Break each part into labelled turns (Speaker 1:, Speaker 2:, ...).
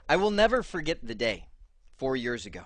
Speaker 1: I will never forget the day 4 years ago.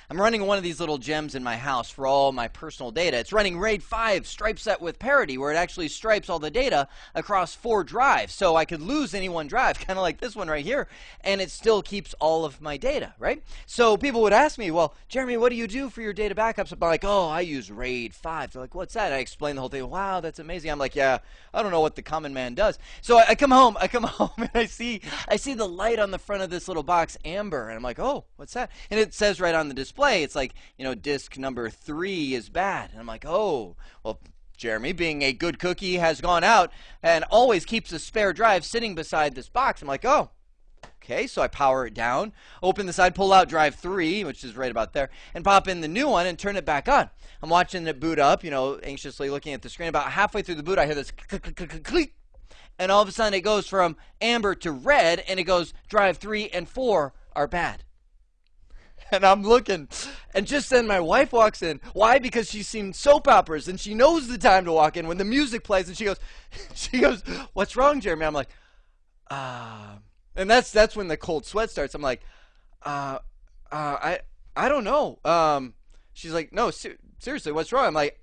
Speaker 1: I'm running one of these little gems in my house for all my personal data. It's running RAID 5 stripe set with parity, where it actually stripes all the data across 4 drives. So I could lose any one drive, kind of like this one right here, and it still keeps all of my data, right? So people would ask me, well, Jeremy, what do you do for your data backups? I'm like, oh, I use RAID 5. They're like, what's that? I explain the whole thing. Wow, that's amazing. I'm like, yeah, I don't know what the common man does. So I come home and I see the light on the front of this little box, amber, and I'm like, oh, what's that? And it says right on the display, it's like, you know, disk number 3 is bad. And I'm like, oh, well, Jeremy, being a good cookie, has gone out and always keeps a spare drive sitting beside this box. I'm like, oh, okay. So I power it down, open the side, pull out drive 3, which is right about there, and pop in the new one and turn it back on. I'm watching it boot up, you know, anxiously looking at the screen. About halfway through the boot, I hear this click, click, click, click, click. And all of a sudden it goes from amber to red, and it goes drive 3 and 4 are bad. And I'm looking, and just then my wife walks in. Why? Because she's seen soap operas, and she knows the time to walk in when the music plays, and she goes, what's wrong, Jeremy? I'm like, and that's when the cold sweat starts. I'm like, I don't know. She's like, no, seriously, what's wrong? I'm like,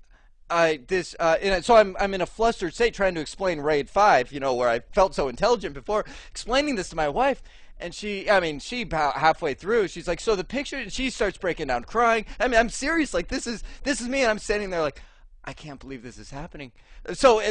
Speaker 1: so I'm in a flustered state trying to explain RAID 5, you know, where I felt so intelligent before, explaining this to my wife. And she about halfway through, she's like, so the picture, she starts breaking down, crying. I mean, I'm serious, like, this is me, and I'm standing there like, I can't believe this is happening. So,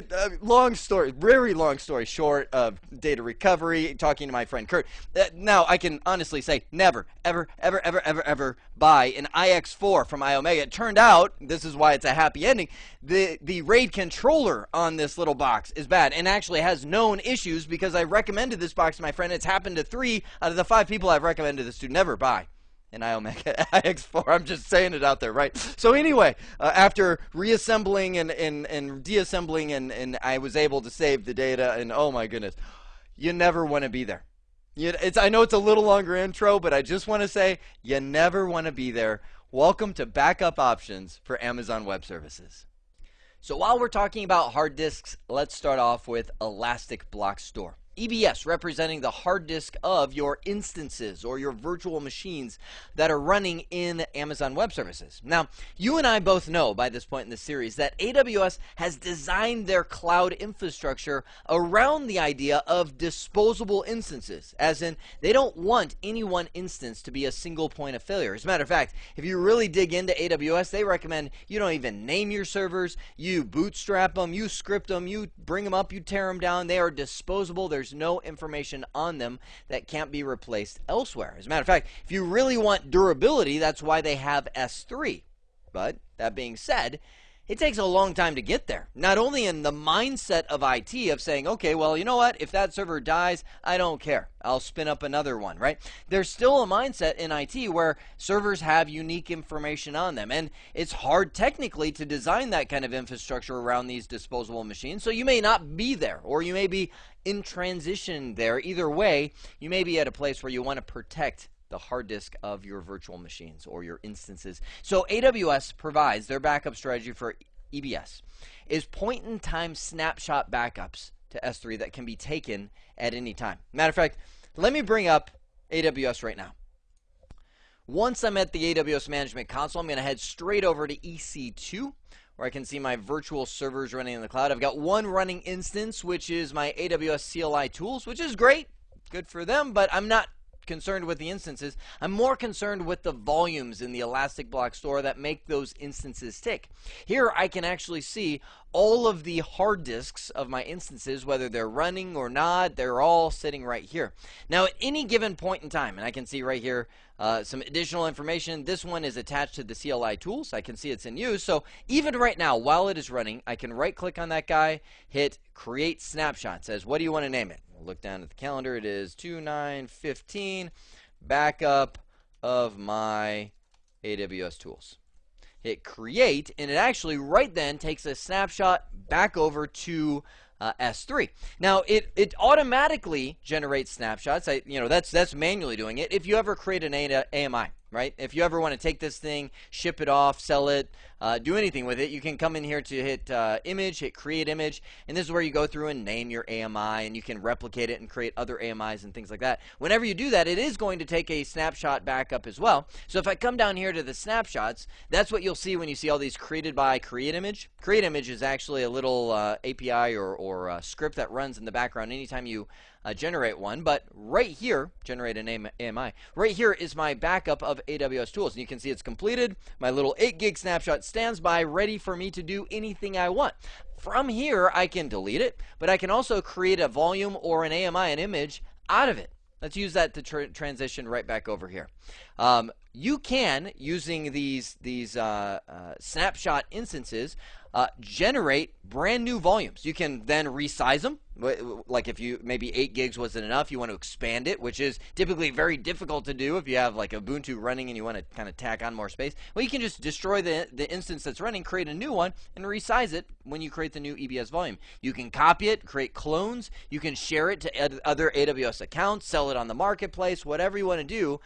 Speaker 1: long story, very long story short of data recovery, talking to my friend Kurt. Now, I can honestly say never, ever, ever, ever, ever, ever buy an iX4 from iOmega. It turned out, this is why it's a happy ending, the RAID controller on this little box is bad and actually has known issues because I recommended this box to my friend. It's happened to 3 out of the 5 people I've recommended this to never buy an iOmega iX4. I'm just saying it out there, right? So anyway, after reassembling and deassembling, and I was able to save the data, and oh my goodness, you never want to be there. I know it's a little longer intro, but I just want to say you never want to be there. Welcome to Backup Options for Amazon Web Services. So while we're talking about hard disks, let's start off with Elastic Block Store. EBS representing the hard disk of your instances or your virtual machines that are running in Amazon Web Services. Now, you and I both know by this point in the series that AWS has designed their cloud infrastructure around the idea of disposable instances, as in they don't want any one instance to be a single point of failure. As a matter of fact, if you really dig into AWS, they recommend you don't even name your servers, you bootstrap them, you script them, you bring them up, you tear them down. They are disposable. There's no information on them that can't be replaced elsewhere. As a matter of fact, if you really want durability, that's why they have S3. But that being said, it takes a long time to get there. Not only in the mindset of IT of saying, okay, well, you know what? If that server dies, I don't care. I'll spin up another one, right? There's still a mindset in IT where servers have unique information on them. And it's hard technically to design that kind of infrastructure around these disposable machines. So you may not be there, or you may be in transition there. Either way, you may be at a place where you want to protect the hard disk of your virtual machines or your instances. So AWS provides their backup strategy for EBS is point-in-time snapshot backups to S3 that can be taken at any time. Matter of fact, let me bring up AWS right now. Once I'm at the AWS Management Console, I'm going to head straight over to EC2, where I can see my virtual servers running in the cloud. I've got one running instance, which is my AWS CLI tools, which is great. Good for them, but I'm not concerned with the instances. I'm more concerned with the volumes in the Elastic Block Store that make those instances tick. Here I can actually see all of the hard disks of my instances, whether they're running or not. They're all sitting right here. Now at any given point in time, and I can see right here some additional information. This one is attached to the CLI tools. I can see it's in use. So even right now, while it is running, I can right click on that guy, hit create snapshot. It says, what do you want to name it? We'll look down at the calendar. It is 2915 backup of my AWS tools. Hit create, and it actually right then takes a snapshot back over to S3. Now it automatically generates snapshots. That's manually doing it. If you ever create an AMI right? If you ever want to take this thing, ship it off, sell it, do anything with it, you can come in here to hit image, hit create image, and this is where you go through and name your AMI, and you can replicate it and create other AMIs and things like that. Whenever you do that, it is going to take a snapshot backup as well. So if I come down here to the snapshots, that's what you'll see when you see all these created by create image. Create image is actually a little API or script that runs in the background anytime you generate one, but right here, generate an AMI, right here is my backup of AWS tools, and you can see it's completed. My little 8 gig snapshot stands by, ready for me to do anything I want. From here, I can delete it, but I can also create a volume or an AMI, an image, out of it. Let's use that to transition right back over here. You can, using these snapshot instances, generate brand new volumes. You can then resize them. Like if you maybe 8 gigs wasn't enough, you want to expand it, which is typically very difficult to do if you have like Ubuntu running and you want to kind of tack on more space. Well, you can just destroy the instance that's running, create a new one, and resize it when you create the new EBS volume. You can copy it, create clones. You can share it to other AWS accounts, sell it on the marketplace, whatever you want to do.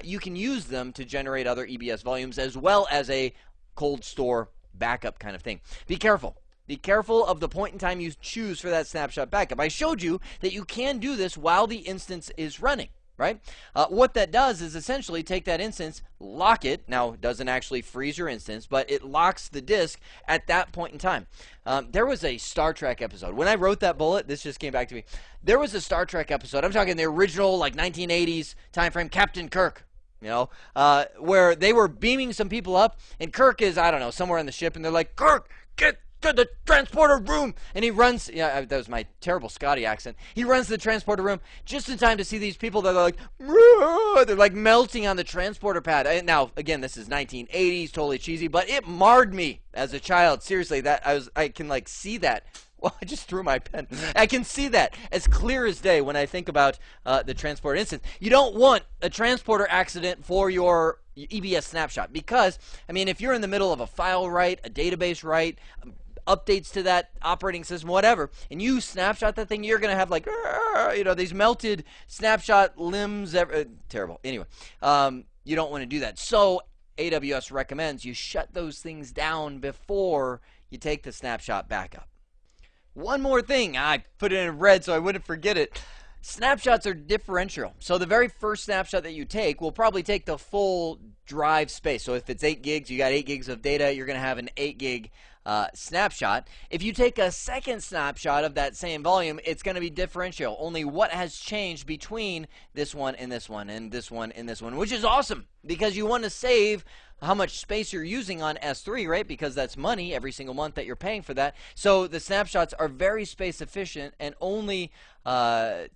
Speaker 1: You can use them to generate other EBS volumes as well as a cold store backup kind of thing. Be careful. Be careful of the point in time you choose for that snapshot backup. I showed you that you can do this while the instance is running, right? What that does is essentially take that instance, lock it. Now, it doesn't actually freeze your instance, but it locks the disk at that point in time. There was a Star Trek episode. When I wrote that bullet, this just came back to me. There was a Star Trek episode. I'm talking the original, like 1980s time frame, Captain Kirk. You know, where they were beaming some people up, and Kirk is, I don't know, somewhere on the ship, and they're like, Kirk, get to the transporter room, and he runs, yeah, that was my terrible Scotty accent, he runs to the transporter room just in time to see these people that are they're like melting on the transporter pad. Now, again, this is 1980s, totally cheesy, but it marred me as a child, seriously, I can like see that. Well, I just threw my pen. I can see that as clear as day when I think about the transporter instance. You don't want a transporter accident for your EBS snapshot because, I mean, if you're in the middle of a file write, a database write, updates to that operating system, whatever, and you snapshot that thing, you're going to have like, you know, these melted snapshot limbs. Terrible. Anyway, you don't want to do that. So AWS recommends you shut those things down before you take the snapshot backup. One more thing, I put it in red so I wouldn't forget it. Snapshots are differential. So the very first snapshot that you take will probably take the full drive space. So if it's 8 gigs, you got 8 gigs of data, you're going to have an 8 gig snapshot. If you take a second snapshot of that same volume, it's going to be differential. Only what has changed between this one and this one and this one and this one, which is awesome because you want to save how much space you're using on S3, right? Because that's money every single month that you're paying for that. So the snapshots are very space efficient and only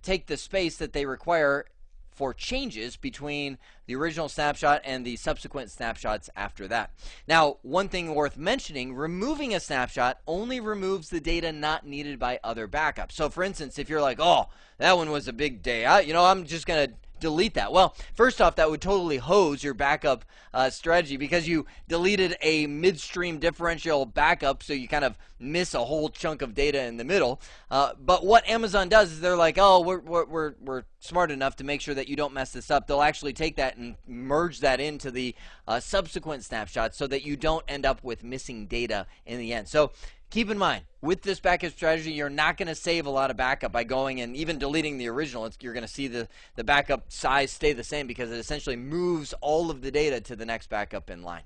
Speaker 1: take the space that they require for changes between the original snapshot and the subsequent snapshots after that. Now, one thing worth mentioning, removing a snapshot only removes the data not needed by other backups. So for instance, if you're like, oh, that one was a big day, I'm just going to delete that. Well, first off, that would totally hose your backup strategy because you deleted a midstream differential backup, so you kind of miss a whole chunk of data in the middle. But what Amazon does is they're like, oh, we're smart enough to make sure that you don't mess this up. They'll actually take that and merge that into the subsequent snapshots so that you don't end up with missing data in the end. So keep in mind, with this backup strategy, you're not going to save a lot of backup by going and even deleting the original. You're going to see the backup size stay the same because it essentially moves all of the data to the next backup in line.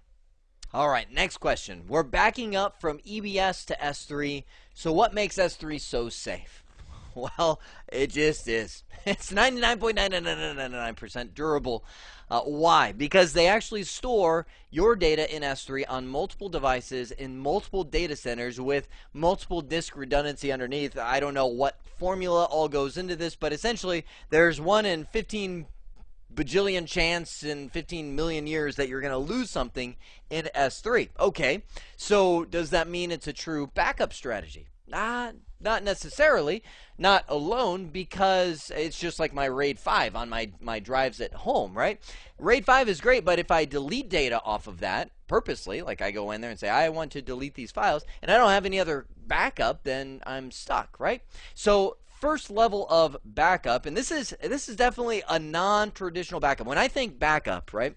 Speaker 1: All right, next question. We're backing up from EBS to S3, so what makes S3 so safe? Well, it just is. It's 99.9999% durable. Why? Because they actually store your data in S3 on multiple devices in multiple data centers with multiple disk redundancy underneath. I don't know what formula all goes into this, but essentially there's 1 in 15 bajillion chance in 15 million years that you're going to lose something in S3. Okay, so does that mean it's a true backup strategy? Not necessarily, not alone, because it's just like my RAID 5 on my drives at home, right? RAID 5 is great, but if I delete data off of that purposely, like I go in there and say, I want to delete these files, and I don't have any other backup, then I'm stuck, right? So first level of backup, and this is definitely a non-traditional backup. When I think backup, right,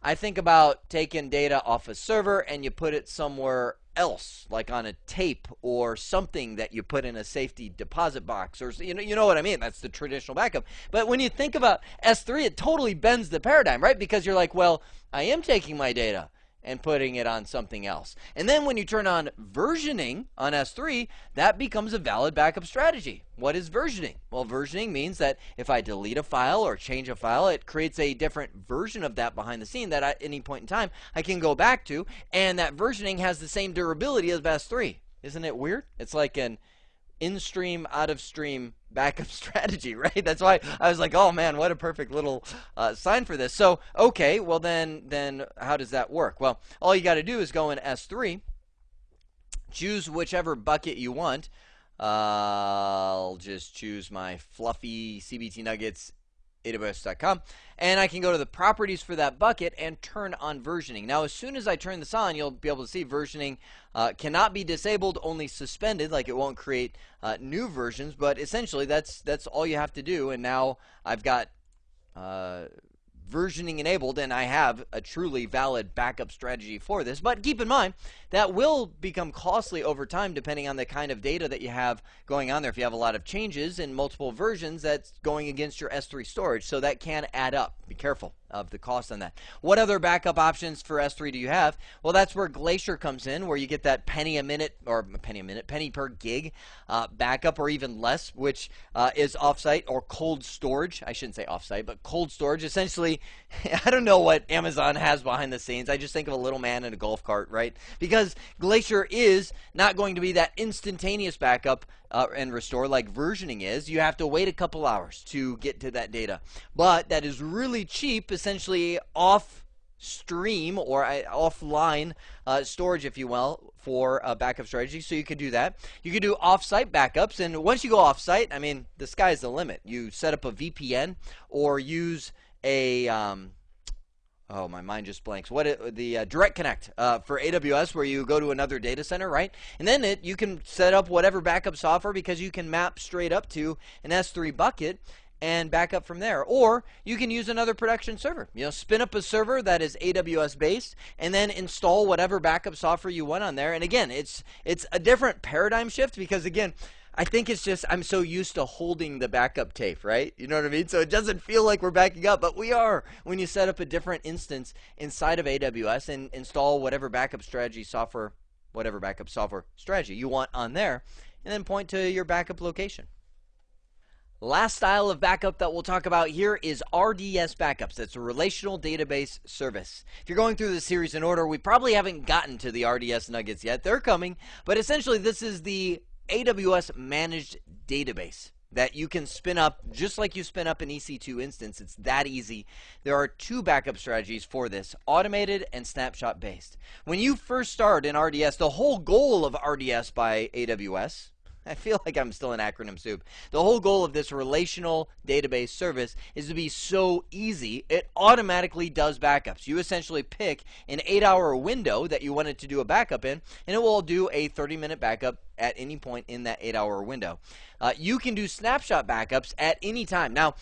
Speaker 1: I think about taking data off a server and you put it somewhere else, like on a tape or something that you put in a safety deposit box, or you know what I mean. That's the traditional backup. But when you think about S3, it totally bends the paradigm, right? Because you're like, well, I am taking my data and putting it on something else. And then when you turn on versioning on S3, that becomes a valid backup strategy. What is versioning? Well, versioning means that if I delete a file or change a file, it creates a different version of that behind the scene that at any point in time I can go back to, and that versioning has the same durability as S3. Isn't it weird? It's like an in-stream, out-of-stream backup strategy, right? That's why I was like, oh man, what a perfect little sign for this. So, okay, well then how does that work? Well, all you got to do is go in S3, choose whichever bucket you want. I'll just choose my fluffy CBT Nuggets AWS.com, and I can go to the properties for that bucket and turn on versioning. Now, as soon as I turn this on, you'll be able to see versioning cannot be disabled, only suspended, like it won't create new versions, but essentially that's all you have to do, and now I've got versioning enabled, and I have a truly valid backup strategy for this. But keep in mind, that will become costly over time depending on the kind of data that you have going on there. If you have a lot of changes in multiple versions, that's going against your S3 storage, so that can add up. Be careful of the cost on that. What other backup options for S3 do you have? Well, that's where Glacier comes in, where you get that penny per gig backup, or even less, which is offsite or cold storage. I shouldn't say offsite, but cold storage. Essentially, I don't know what Amazon has behind the scenes. I just think of a little man in a golf cart, right? Because Glacier is not going to be that instantaneous backup and restore like versioning is. You have to wait a couple hours to get to that data. But that is really cheap, essentially off stream or offline storage, if you will, for a backup strategy. So you could do that. You could do offsite backups, and once you go offsite, I mean, the sky's the limit. You set up a VPN or use a oh, my mind just blanks. The Direct Connect for AWS, where you go to another data center, right? And then you can set up whatever backup software, because you can map straight up to an S3 bucket and back up from there. Or you can use another production server. You know, spin up a server that is AWS based, and then install whatever backup software you want on there. And again, it's a different paradigm shift, because again, I think it's just I'm so used to holding the backup tape, right? You know what I mean? So it doesn't feel like we're backing up, but we are when you set up a different instance inside of AWS and install whatever backup strategy software, whatever backup software strategy you want on there, and then point to your backup location. Last style of backup that we'll talk about here is RDS backups. That's a relational database service. If you're going through the series in order, we probably haven't gotten to the RDS nuggets yet. They're coming, but essentially this is the AWS managed database that you can spin up just like you spin up an EC2 instance. It's that easy. There are two backup strategies for this, automated and snapshot based. When you first start in RDS, the whole goal of RDS by AWS, I feel like I'm still in acronym soup. The whole goal of this relational database service is to be so easy, it automatically does backups. You essentially pick an 8-hour window that you wanted to do a backup in, and it will do a 30-minute backup at any point in that 8-hour window. You can do snapshot backups at any time. Now,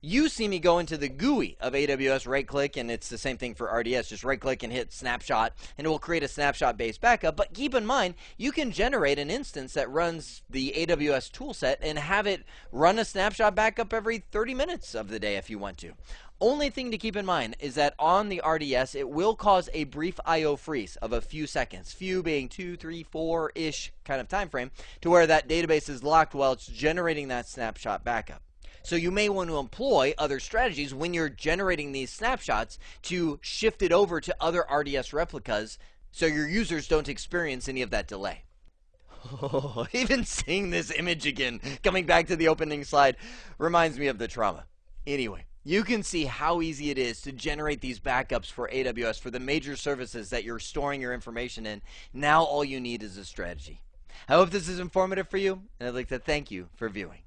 Speaker 1: you see me go into the GUI of AWS, right-click, and it's the same thing for RDS. Just right-click and hit snapshot, and it will create a snapshot-based backup. But keep in mind, you can generate an instance that runs the AWS toolset and have it run a snapshot backup every 30 minutes of the day if you want to. Only thing to keep in mind is that on the RDS, it will cause a brief I/O freeze of a few seconds, few being 2, 3, 4-ish kind of time frame, to where that database is locked while it's generating that snapshot backup. So you may want to employ other strategies when you're generating these snapshots to shift it over to other RDS replicas so your users don't experience any of that delay. Oh, even seeing this image again, coming back to the opening slide, reminds me of the trauma. Anyway, you can see how easy it is to generate these backups for AWS for the major services that you're storing your information in. Now all you need is a strategy. I hope this is informative for you, and I'd like to thank you for viewing.